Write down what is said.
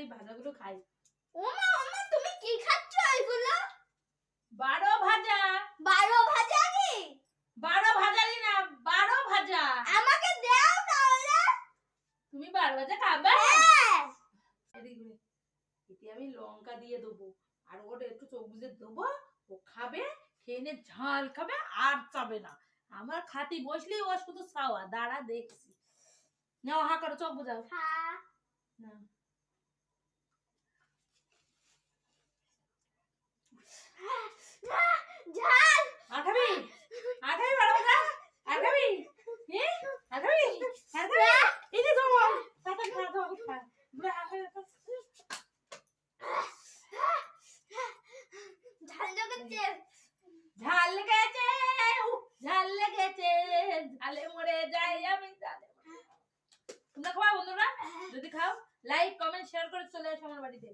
এই ভাজাগুলো খাই। ওমা ওমা তুমি কি খাচ্ছ এগুলো? 12 ভাজা। 12 ভাজা কি? 12 ভাজালি না, 12 ভাজা। আমাকে দাও তাহলে। তুমি 12 ভাজা খাবে? হ্যাঁ। এদিকে এতে আমি লঙ্কা দিয়ে দেবো আর ওটা একটু চোখ বুজে দেবো, ও খাবে, খেয়ে নিয়ে ঝাল খাবে আর চাবে না। আমার খাতি বসলেই ও শুধু খাওয়া, দাঁড়া দেখছি। নাও হা করো, চোখ বুঝাও। হ্যাঁ। না ঝাল। আর খাবি? আর খাবি 12 ভাজা? আর খাবি? হ্যাঁ? আর খাবি? আর খাবি? এই যে যাবো। তাতে খা, যাও খা। বুড়া ঝাল লেগেছে। ঝাল লেগেছে, ঝাল লেগেছে, ঝালে মরে যাই আমি, ঝালে মরে যাই। তোমরা খাও বন্ধুরা? যদি খাও লাইক কমেন্ট শেয়ার করে চলে আসো আমার বাড়িতে।